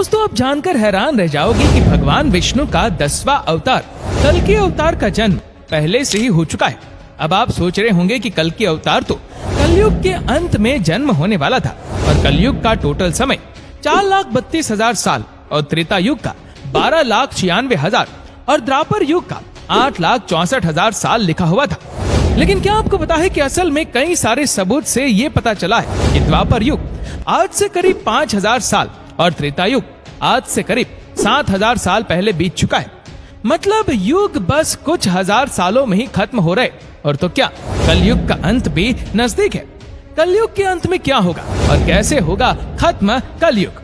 दोस्तों, अब जानकर हैरान रह जाओगे कि भगवान विष्णु का 10वां अवतार कल्कि अवतार का जन्म पहले से ही हो चुका है। अब आप सोच रहे होंगे कि कल्कि अवतार तो कलयुग के अंत में जन्म होने वाला था और कलयुग का टोटल समय 4,32,000 साल और त्रेता युग का 12,96,000 और द्वापर युग का 8,64,000 साल लिखा हुआ था। लेकिन क्या आपको पता है कि असल में कई सारे सबूत से ये पता चला है कि द्वापर युग आज से करीब 5,000 साल और त्रेता युग आज से करीब 7,000 साल पहले बीत चुका है। मतलब युग बस कुछ हजार सालों में ही खत्म हो रहे। और तो क्या, कलयुग का अंत भी नजदीक है। कलयुग के अंत में क्या होगा और कैसे होगा खत्म कलयुग,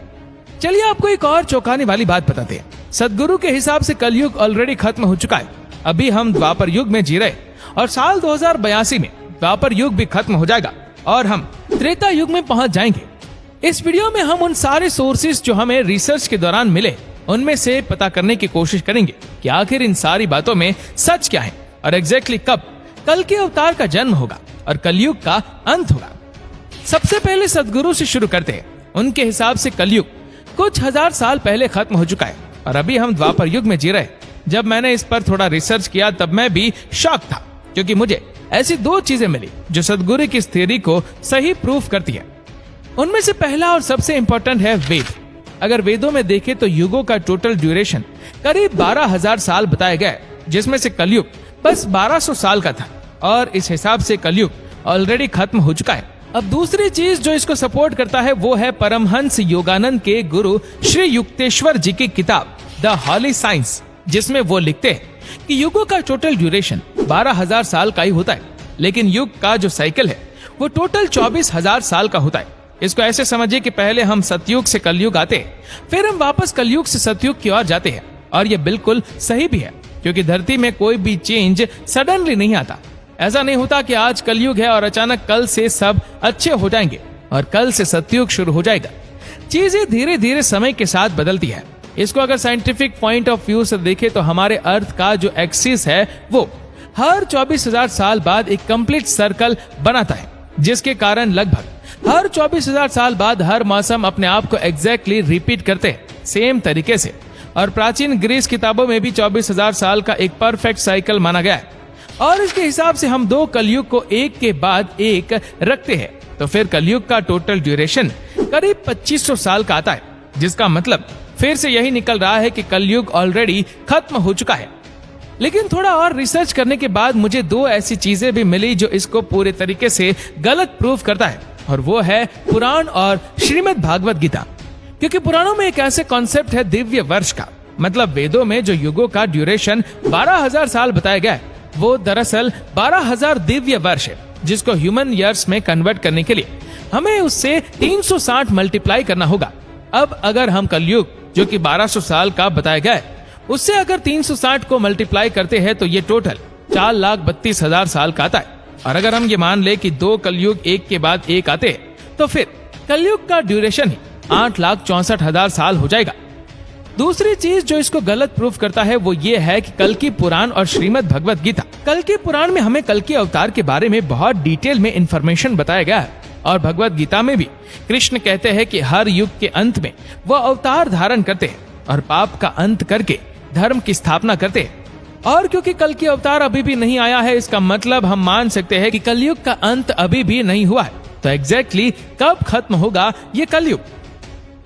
चलिए आपको एक और चौंकाने वाली बात बताते हैं। सदगुरु के हिसाब से कलयुग ऑलरेडी खत्म हो चुका है। अभी हम द्वापर युग में जी रहे और साल 2082 में द्वापर युग भी खत्म हो जाएगा और हम त्रेता युग में पहुंच जाएंगे। इस वीडियो में हम उन सारे सोर्सेज जो हमें रिसर्च के दौरान मिले उनमें से पता करने की कोशिश करेंगे कि आखिर इन सारी बातों में सच क्या है और एग्जैक्टली कब कल्कि अवतार का जन्म होगा और कलयुग का अंत होगा। सबसे पहले सदगुरु से शुरू करते हैं। उनके हिसाब से कलयुग कुछ हजार साल पहले खत्म हो चुका है और अभी हम द्वापर युग में जी रहे। जब मैंने इस पर थोड़ा रिसर्च किया तब मैं भी शॉक था, क्योंकि मुझे ऐसी दो चीजें मिली जो सदगुरु की इस थ्योरी को सही प्रूफ करती है। उनमें से पहला और सबसे इम्पोर्टेंट है वेद। अगर वेदों में देखें तो युगों का टोटल ड्यूरेशन करीब 12,000 साल बताया गया है, जिसमें से कलयुग बस 1200 साल का था और इस हिसाब से कलयुग ऑलरेडी खत्म हो चुका है। अब दूसरी चीज जो इसको सपोर्ट करता है वो है परमहंस योगानंद के गुरु श्री युक्तेश्वर जी की किताब द हॉली साइंस, जिसमें वो लिखते हैं कि युगों का टोटल ड्यूरेशन 12,000 साल का ही होता है, लेकिन युग का जो साइकिल है वो टोटल 24,000 साल का होता है। इसको ऐसे समझिए कि पहले हम सतयुग से कलयुग आते हैं, फिर हम वापस कलयुग से सतयुग की ओर जाते हैं। और ये बिल्कुल सही भी है, क्योंकि धरती में कोई भी चेंज सडनली नहीं आता। ऐसा नहीं होता कि आज कलयुग है और अचानक कल से सब अच्छे हो जाएंगे और कल से सतयुग शुरू हो जाएगा। चीजें धीरे धीरे समय के साथ बदलती है। इसको अगर साइंटिफिक पॉइंट ऑफ व्यू से देखें तो हमारे अर्थ का जो एक्सिस है वो हर 24,000 साल बाद एक कंप्लीट सर्कल बनाता है, जिसके कारण लगभग हर 24,000 साल बाद हर मौसम अपने आप को एग्जैक्टली रिपीट करते हैं सेम तरीके से। और प्राचीन ग्रीस किताबों में भी 24,000 साल का एक परफेक्ट साइकिल माना गया है। और इसके हिसाब से हम दो कलयुग को एक के बाद एक रखते हैं तो फिर कलयुग का टोटल ड्यूरेशन करीब 2500 साल का आता है, जिसका मतलब फिर से यही निकल रहा है कि कलयुग ऑलरेडी खत्म हो चुका है। लेकिन थोड़ा और रिसर्च करने के बाद मुझे दो ऐसी चीजें भी मिली जो इसको पूरे तरीके से गलत प्रूफ करता है, और वो है पुराण और श्रीमद् भागवत गीता। क्योंकि पुराणों में एक ऐसे कॉन्सेप्ट है दिव्य वर्ष का, मतलब वेदों में जो युगों का ड्यूरेशन 12,000 साल बताया गया है वो दरअसल 12,000 दिव्य वर्ष है, जिसको ह्यूमन ईयर्स में कन्वर्ट करने के लिए हमें उससे 360 मल्टीप्लाई करना होगा। अब अगर हम कलयुग जो कि 1200 साल का बताया गया है उससे अगर 360 को मल्टीप्लाई करते हैं तो ये टोटल 4,32,000 साल का आता है। और अगर हम ये मान ले कि दो कलयुग एक के बाद एक आते हैं तो फिर कलयुग का ड्यूरेशन ही 8,64,000 साल हो जाएगा। दूसरी चीज जो इसको गलत प्रूफ करता है वो ये है कि कल्कि पुराण और श्रीमद् भगवत गीता। कल्कि पुराण में हमें कल्कि अवतार के बारे में बहुत डिटेल में इंफॉर्मेशन बताया गया है और भगवत गीता में भी कृष्ण कहते हैं कि हर युग के अंत में वो अवतार धारण करते हैं और पाप का अंत करके धर्म की स्थापना करते हैं। और क्योंकि कल्कि अवतार अभी भी नहीं आया है, इसका मतलब हम मान सकते हैं कि कलयुग का अंत अभी भी नहीं हुआ है। तो एग्जैक्टली कब खत्म होगा ये कलयुग?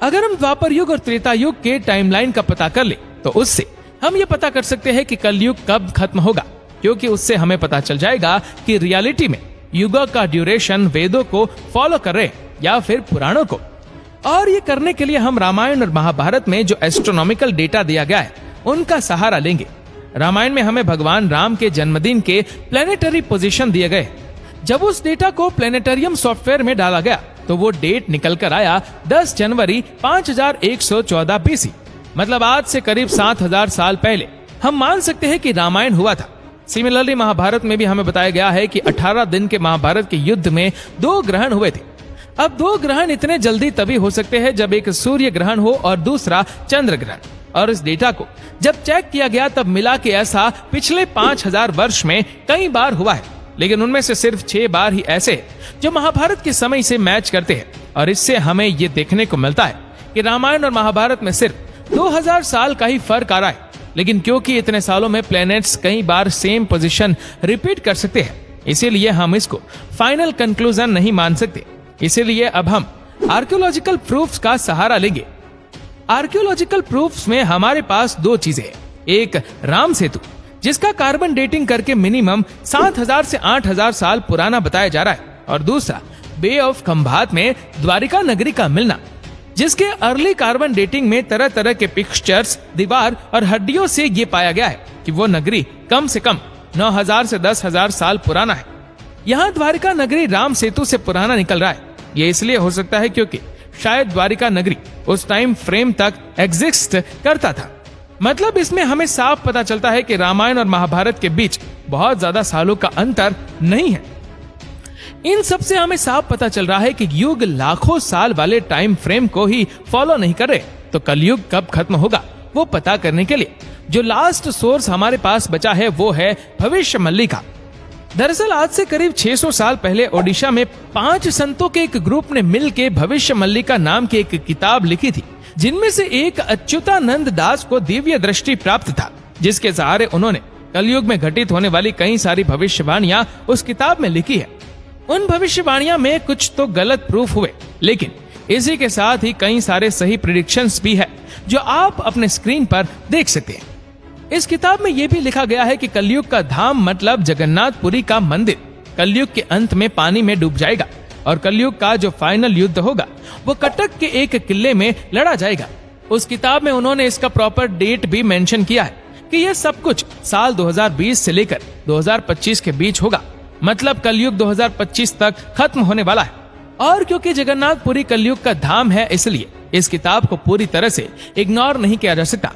अगर हम द्वापर युग और त्रेता युग के टाइमलाइन का पता कर ले तो उससे हम ये पता कर सकते हैं कि कलयुग कब खत्म होगा, क्योंकि उससे हमें पता चल जाएगा कि रियलिटी में युगों का ड्यूरेशन वेदों को फॉलो कर रहे या फिर पुराणों को। और ये करने के लिए हम रामायण और महाभारत में जो एस्ट्रोनॉमिकल डेटा दिया गया है उनका सहारा लेंगे। रामायण में हमें भगवान राम के जन्मदिन के प्लेनेटरी पोजीशन दिए गए। जब उस डेटा को प्लेनेटरियम सॉफ्टवेयर में डाला गया तो वो डेट निकल कर आया 10 जनवरी 5114 बीसी, मतलब आज से करीब 7,000 साल पहले हम मान सकते हैं कि रामायण हुआ था। सिमिलरली महाभारत में भी हमें बताया गया है कि 18 दिन के महाभारत के युद्ध में 2 ग्रहण हुए थे। अब 2 ग्रहण इतने जल्दी तभी हो सकते हैं जब एक सूर्य ग्रहण हो और दूसरा चंद्र ग्रहण। और इस डेटा को जब चेक किया गया तब मिला कि ऐसा पिछले 5,000 वर्ष में कई बार हुआ है, लेकिन उनमें से सिर्फ 6 बार ही ऐसे जो महाभारत के समय से मैच करते हैं। और इससे हमें ये देखने को मिलता है कि रामायण और महाभारत में सिर्फ 2000 साल का ही फर्क आ रहा है, लेकिन क्योंकि इतने सालों में प्लैनेट्स कई बार सेम पोजीशन रिपीट कर सकते हैं, इसीलिए हम इसको फाइनल कंक्लूजन नहीं मान सकते। इसीलिए अब हम आर्कियोलॉजिकल प्रूफ्स का सहारा लेंगे। आर्कियोलॉजिकल प्रूफ्स में हमारे पास दो चीजें हैं। एक राम सेतु, जिसका कार्बन डेटिंग करके मिनिमम 7000 से 8000 साल पुराना बताया जा रहा है, और दूसरा बे ऑफ खंभात में द्वारिका नगरी का मिलना, जिसके अर्ली कार्बन डेटिंग में तरह तरह के पिक्चर्स, दीवार और हड्डियों से ये पाया गया है कि वो नगरी कम से कम 9000 से 10000 साल पुराना है। यहाँ द्वारिका नगरी राम सेतु से पुराना निकल रहा है। ये इसलिए हो सकता है क्योंकि शायद द्वारिका नगरी उस टाइम फ्रेम तक एग्जिस्ट करता था। मतलब इसमें हमें साफ पता चलता है कि रामायण और महाभारत के बीच बहुत ज्यादा सालों का अंतर नहीं है। इन सब से हमें साफ पता चल रहा है कि युग लाखों साल वाले टाइम फ्रेम को ही फॉलो नहीं कर रहे। तो कलयुग कब खत्म होगा वो पता करने के लिए जो लास्ट सोर्स हमारे पास बचा है वो है भविष्य मल्लिका। दरअसल आज से करीब 600 साल पहले ओडिशा में 5 संतों के एक ग्रुप ने मिलकर भविष्य मल्लिका नाम की एक किताब लिखी थी, जिनमें से एक अच्युतानंद दास को दिव्य दृष्टि प्राप्त था, जिसके सहारे उन्होंने कलयुग में घटित होने वाली कई सारी भविष्यवाणियां उस किताब में लिखी है। उन भविष्यवाणियों में कुछ तो गलत प्रूफ हुए, लेकिन इसी के साथ ही कई सारे सही प्रेडिक्शंस भी है जो आप अपने स्क्रीन पर देख सकते हैं। इस किताब में यह भी लिखा गया है कि कलयुग का धाम मतलब जगन्नाथपुरी का मंदिर कलयुग के अंत में पानी में डूब जाएगा, और कलयुग का जो फाइनल युद्ध होगा वो कटक के एक किले में लड़ा जाएगा। उस किताब में उन्होंने इसका प्रॉपर डेट भी मेंशन किया है कि यह सब कुछ साल 2020 से लेकर 2025 के बीच होगा। मतलब कलयुग 2025 तक खत्म होने वाला है। और क्योंकि जगन्नाथपुरी कलयुग का धाम है, इसलिए इस किताब को पूरी तरह से इग्नोर नहीं किया जा सकता।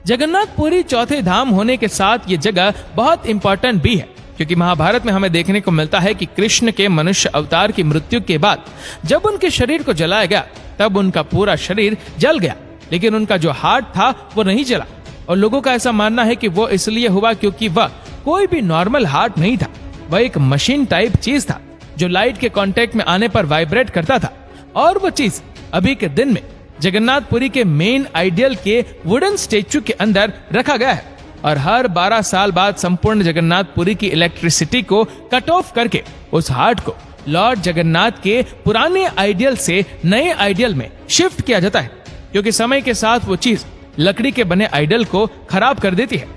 जगन्नाथपुरी चौथे धाम होने के साथ ये जगह बहुत इंपॉर्टेंट भी है, क्योंकि महाभारत में हमें देखने को मिलता है कि कृष्ण के मनुष्य अवतार की मृत्यु के बाद जब उनके शरीर को जलाया गया तब उनका पूरा शरीर जल गया, लेकिन उनका जो हार्ट था वो नहीं जला। और लोगों का ऐसा मानना है कि वो इसलिए हुआ क्योंकि वह कोई भी नॉर्मल हार्ट नहीं था, वह एक मशीन टाइप चीज था जो लाइट के कांटेक्ट में आने पर वाइब्रेट करता था। और वो चीज अभी के दिन में जगन्नाथपुरी के मेन आइडियल के वुडन स्टेचू के अंदर रखा गया है, और हर 12 साल बाद संपूर्ण जगन्नाथपुरी की इलेक्ट्रिसिटी को कट ऑफ करके उस हार्ट को लॉर्ड जगन्नाथ के पुराने आइडियल से नए आइडियल में शिफ्ट किया जाता है, क्योंकि समय के साथ वो चीज लकड़ी के बने आइडियल को खराब कर देती है।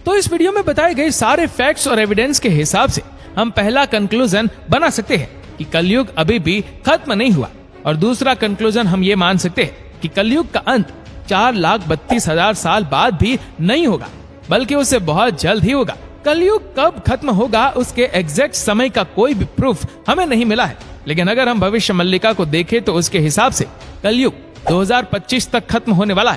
तो इस वीडियो में बताए गए सारे फैक्ट्स और एविडेंस के हिसाब से हम पहला कंक्लूजन बना सकते हैं कि कलयुग अभी भी खत्म नहीं हुआ, और दूसरा कंक्लूजन हम ये मान सकते हैं कि कलयुग का अंत 4,32,000 साल बाद भी नहीं होगा, बल्कि उससे बहुत जल्द ही होगा। कलयुग कब खत्म होगा उसके एग्जैक्ट समय का कोई भी प्रूफ हमें नहीं मिला है, लेकिन अगर हम भविष्य मल्लिका को देखें तो उसके हिसाब से कलयुग 2025 तक खत्म होने वाला है।